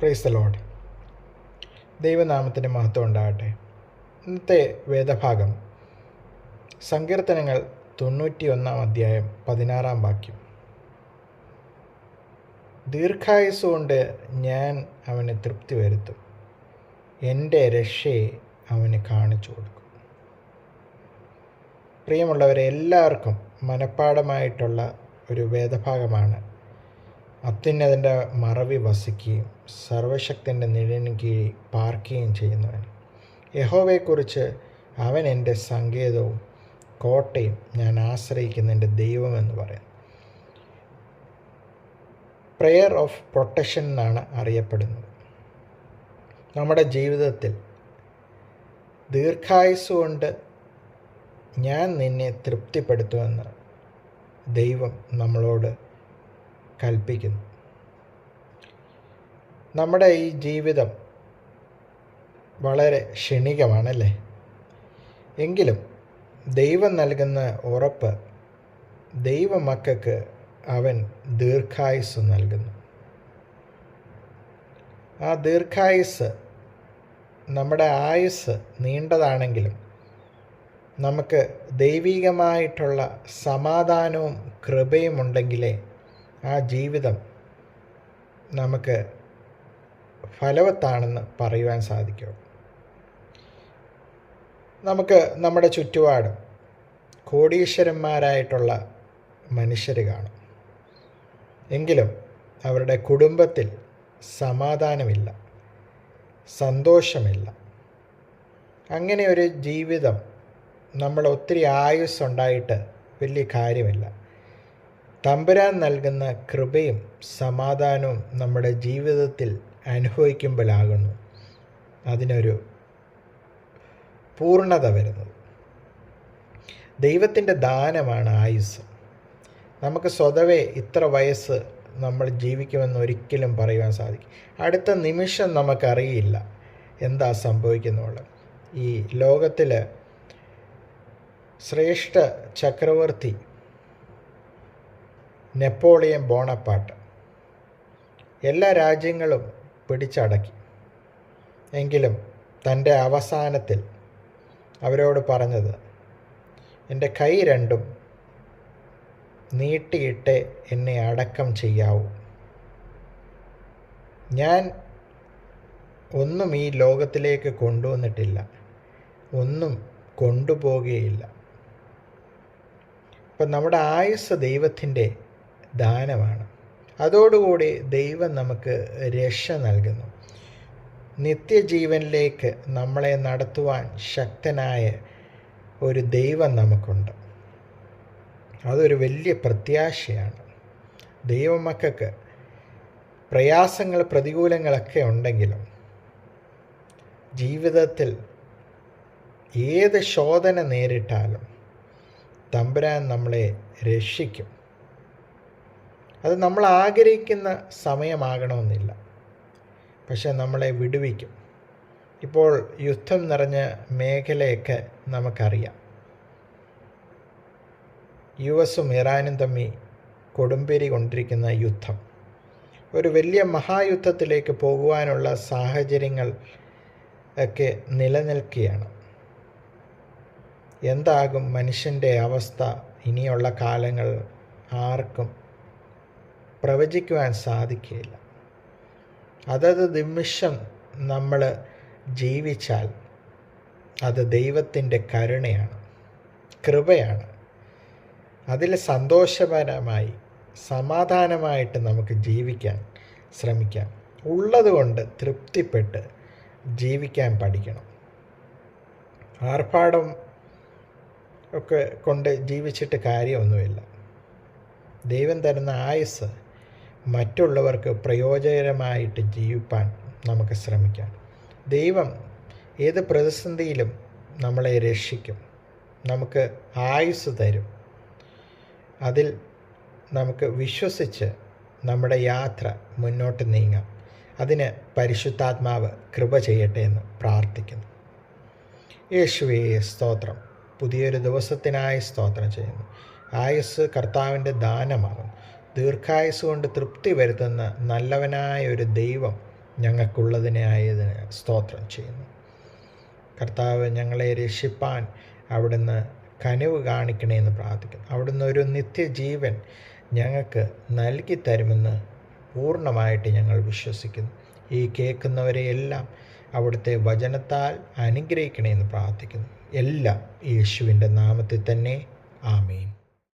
Praise the Lord. ദൈവനാമത്തിൻ്റെ മഹത്വം ഉണ്ടാകട്ടെ. ഇന്നത്തെ വേദഭാഗം സങ്കീർത്തനങ്ങൾ 91 അധ്യായം 16 വാക്യം. ദീർഘായുസ്സുകൊണ്ട് ഞാൻ അവന് തൃപ്തി വരുത്തും, എൻ്റെ രക്ഷയെ അവന് കാണിച്ചു കൊടുക്കും. പ്രിയമുള്ളവരെ, എല്ലാവർക്കും മനഃപ്പാഠമായിട്ടുള്ള ഒരു വേദഭാഗമാണ്. അത്യുന്നതൻ്റെ മറവി വസിക്കുകയും സർവശക്തൻ്റെ നിഴലിന് കീഴിൽ പാർക്കുകയും ചെയ്യുന്നവൻ. യഹോവയെക്കുറിച്ച് അവൻ എൻ്റെ സങ്കേതവും കോട്ടയും, ഞാൻ ആശ്രയിക്കുന്ന എൻ്റെ ദൈവമെന്ന് പറയും. പ്രെയർ ഓഫ് പ്രൊട്ടക്ഷൻ എന്നാണ് അറിയപ്പെടുന്നത്. നമ്മുടെ ജീവിതത്തിൽ ദീർഘായുസ് കൊണ്ട് ഞാൻ നിന്നെ തൃപ്തിപ്പെടുത്തുമെന്ന് ദൈവം നമ്മളോട് കൽപ്പിക്കുന്നു. നമ്മുടെ ഈ ജീവിതം വളരെ ക്ഷണികമാണല്ലേ? എങ്കിലും ദൈവം നൽകുന്ന ഉറപ്പ്, ദൈവമക്കൾക്ക് അവൻ ദീർഘായുസ് നൽകുന്നു. ആ ദീർഘായുസ്, നമ്മുടെ ആയുസ് നീണ്ടതാണെങ്കിലും നമുക്ക് ദൈവികമായിട്ടുള്ള സമാധാനവും കൃപയും ഉണ്ടെങ്കിലേ ആ ജീവിതം നമുക്ക് ഫലവത്താണെന്ന് പറയുവാൻ സാധിക്കും. നമുക്ക് നമ്മുടെ ചുറ്റുപാടും കോടീശ്വരന്മാരായിട്ടുള്ള മനുഷ്യർ കാണും. എങ്കിലും അവരുടെ കുടുംബത്തിൽ സമാധാനമില്ല, സന്തോഷമില്ല. അങ്ങനെ ഒരു ജീവിതം, നമ്മൾ ഒത്തിരി ആയുസ്സുണ്ടായിട്ട് വലിയ കാര്യമില്ല. തമ്പുരാൻ നൽകുന്ന കൃപയും സമാധാനവും നമ്മുടെ ജീവിതത്തിൽ അനുഭവിക്കുമ്പോഴാകുന്നു അതിനൊരു പൂർണ്ണത വരുന്നത്. ദൈവത്തിൻ്റെ ദാനമാണ് ആയുസ്. നമുക്ക് സ്വതവേ ഇത്ര വയസ്സ് നമ്മൾ ജീവിക്കുമെന്ന് ഒരിക്കലും പറയുവാൻ സാധിക്കും. അടുത്ത നിമിഷം നമുക്കറിയില്ല എന്താ സംഭവിക്കുന്നുള്ളത്. ഈ ലോകത്തിൽ ശ്രേഷ്ഠ ചക്രവർത്തി നെപ്പോളിയൻ ബോണപ്പാർട്ട് എല്ലാ രാജ്യങ്ങളും പിടിച്ചടക്കി. എങ്കിലും തൻ്റെ അവസാനത്തിൽ അവരോട് പറഞ്ഞത്, എൻ്റെ കൈ രണ്ടും നീട്ടിയിട്ട് എന്നെ അടക്കം ചെയ്യാവൂ. ഞാൻ ഒന്നും ഈ ലോകത്തിലേക്ക് കൊണ്ടുവന്നിട്ടില്ല, ഒന്നും കൊണ്ടുപോകുകയില്ല. അപ്പം നമ്മുടെ ആയുസ് ദൈവത്തിൻ്റെ ദാനമാണ്. അതോടുകൂടി ദൈവം നമുക്ക് രക്ഷ നൽകുന്നു. നിത്യജീവനിലേക്ക് നമ്മളെ നടത്തുവാൻ ശക്തനായ ഒരു ദൈവം നമുക്കുണ്ട്. അതൊരു വലിയ പ്രത്യാശയാണ്. ദൈവമക്കൾക്ക് പ്രയാസങ്ങൾ, പ്രതികൂലങ്ങളൊക്കെ ഉണ്ടെങ്കിലും ജീവിതത്തിൽ ഏത് ശോധന നേരിട്ടാലും തമ്പുരാൻ നമ്മളെ രക്ഷിക്കും. അത് നമ്മൾ ആഗ്രഹിക്കുന്ന സമയമാകണമെന്നില്ല, പക്ഷെ നമ്മളെ വിടുവിക്കും. ഇപ്പോൾ യുദ്ധം നിറഞ്ഞ മേഖലയൊക്കെ നമുക്കറിയാം. US-ഉം ഇറാനും തമ്മിൽ കൊടുമ്പിരി കൊണ്ടിരിക്കുന്ന യുദ്ധം ഒരു വലിയ മഹായുദ്ധത്തിലേക്ക് പോകുവാനുള്ള സാഹചര്യങ്ങൾ ഒക്കെ നിലനിൽക്കുകയാണ്. എന്താകും മനുഷ്യൻ്റെ അവസ്ഥ ഇനിയുള്ള കാലങ്ങൾ ആർക്കും പ്രവചിക്കുവാൻ സാധിക്കുകയില്ല. അതത് നിമിഷം നമ്മൾ ജീവിച്ചാൽ അത് ദൈവത്തിൻ്റെ കരുണയാണ്, കൃപയാണ്. അതിൽ സന്തോഷപരമായി സമാധാനമായിട്ട് നമുക്ക് ജീവിക്കാൻ ശ്രമിക്കാം. ഉള്ളതുകൊണ്ട് തൃപ്തിപ്പെട്ട് ജീവിക്കാൻ പഠിക്കണം. ആർഭാടം ഒക്കെ കൊണ്ട് ജീവിച്ചിട്ട് കാര്യമൊന്നുമില്ല. ദൈവം തരുന്ന ആയുസ് മറ്റുള്ളവർക്ക് പ്രയോജനകരമായിട്ട് ജീവിപ്പാൻ നമുക്ക് ശ്രമിക്കാം. ദൈവം ഏത് പ്രതിസന്ധിയിലും നമ്മളെ രക്ഷിക്കും, നമുക്ക് ആയുസ് തരും. അതിൽ നമുക്ക് വിശ്വസിച്ച് നമ്മുടെ യാത്ര മുന്നോട്ട് നീങ്ങാം. അതിന് പരിശുദ്ധാത്മാവ് കൃപ ചെയ്യട്ടെ എന്ന് പ്രാർത്ഥിക്കുന്നു. യേശുവേ സ്തോത്രം. പുതിയൊരു ദിവസത്തിനായി സ്തോത്രം ചെയ്യുന്നു. ആയുസ് കർത്താവിൻ്റെ ദാനമാകും. ദീർഘായുസ് കൊണ്ട് തൃപ്തി വരുത്തുന്ന നല്ലവനായ ഒരു ദൈവം ഞങ്ങൾക്കുള്ളതിനെ ആയതിന് സ്തോത്രം ചെയ്യുന്നു. കർത്താവ്, ഞങ്ങളെ രക്ഷിപ്പാൻ അവിടുന്ന് കനിവ് കാണിക്കണമെന്ന് പ്രാർത്ഥിക്കുന്നു. അവിടുന്ന് ഒരു നിത്യജീവൻ ഞങ്ങൾക്ക് നൽകി തരുമെന്ന് പൂർണ്ണമായിട്ട് ഞങ്ങൾ വിശ്വസിക്കുന്നു. ഈ കേൾക്കുന്നവരെയെല്ലാം അവിടുത്തെ വചനത്താൽ അനുഗ്രഹിക്കണമെന്ന് പ്രാർത്ഥിക്കുന്നു. എല്ലാം യേശുവിൻ്റെ നാമത്തിൽ തന്നെ. ആമേൻ.